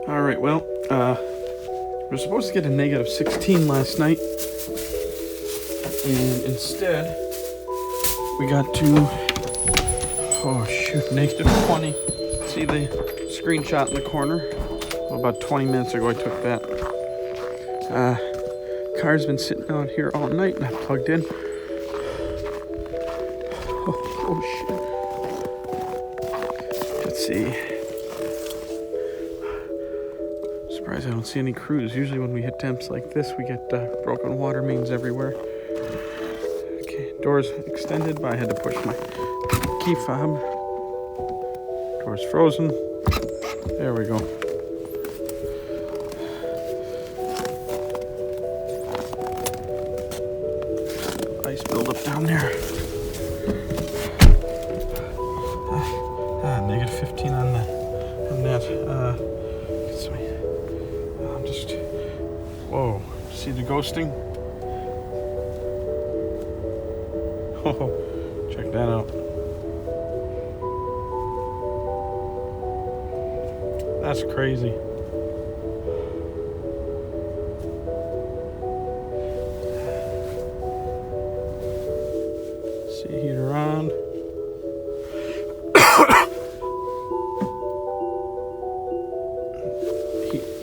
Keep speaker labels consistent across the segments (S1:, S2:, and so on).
S1: Alright, well, we were supposed to get a negative 16 last night, and instead, we got to, negative 20. See the screenshot in the corner? Well, about 20 minutes ago I took that. Car's been sitting out here all night, not plugged in. Oh shit. Let's see. Surprised I don't see any crews. Usually when we hit temps like this, we get broken water mains everywhere. Okay, doors extended, but I had to push my key fob. Doors frozen. There we go. Ice buildup down there. Negative 15 on that. Whoa, see the ghosting? Oh, check that out. That's crazy. See, heater on.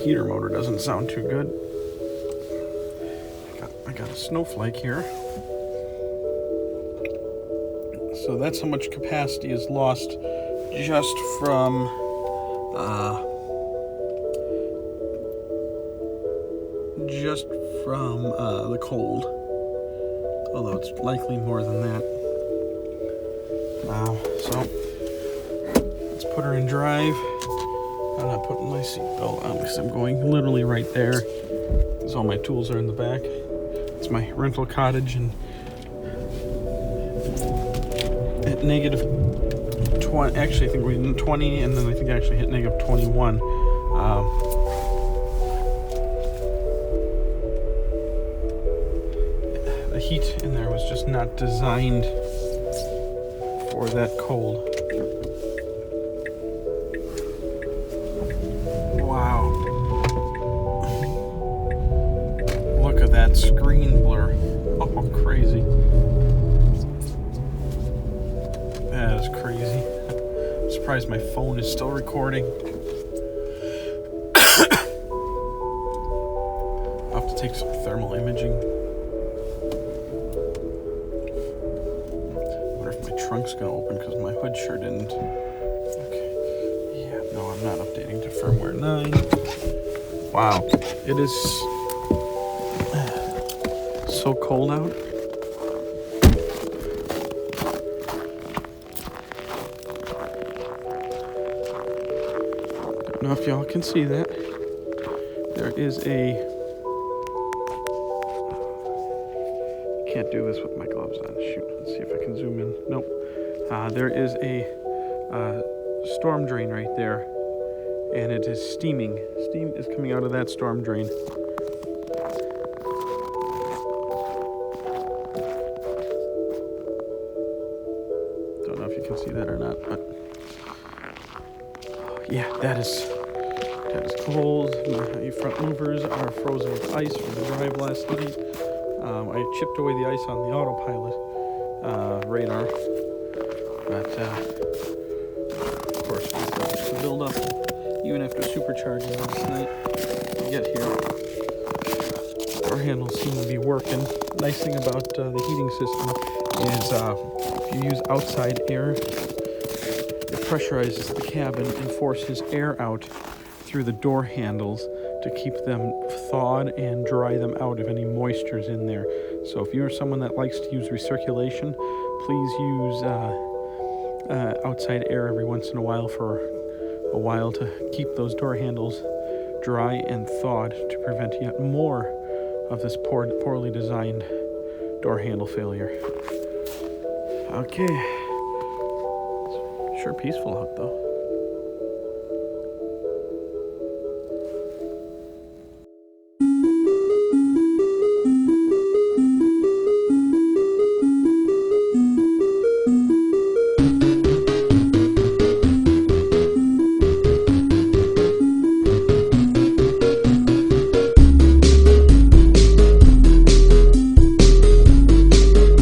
S1: Heater motor doesn't sound too good. I got a snowflake here. So that's how much capacity is lost just from the cold. Although it's likely more than that. So let's put her in drive. I'm not putting my seatbelt on because I'm going literally right there. Because all my tools are in the back. It's my rental cottage, and at negative 20, actually I think we did 20, and then I think I actually hit negative 21. The heat in there was just not designed for that cold. Wow. Look at that screen blur. Oh, crazy. That is crazy. I'm surprised my phone is still recording. I'll have to take some thermal imaging. I wonder if my trunk's gonna open because my hood sure didn't. Okay. Yeah, no, I'm not updating to firmware 9. Wow. It is so cold out. Don't know if y'all can see that. There is a... Can't do this with my gloves on. Shoot, let's see if I can zoom in. Nope. There is a storm drain right there, and it is steaming. Steam is coming out of that storm drain. Don't know if you can see that or not, but yeah, that is cold. My front movers are frozen with ice from the drive last night. I chipped away the ice on the autopilot radar, but of course it starts to build up even after supercharging last night. To get here, our handles seem to be working. Nice thing about the heating system is if you use outside air, it pressurizes the cabin and forces air out through the door handles to keep them thawed and dry them out if any moisture is in there. So if you're someone that likes to use recirculation, please use outside air every once in a while for a while to keep those door handles dry and thawed to prevent yet more of this poorly designed door handle failure. Okay. Sure peaceful out though.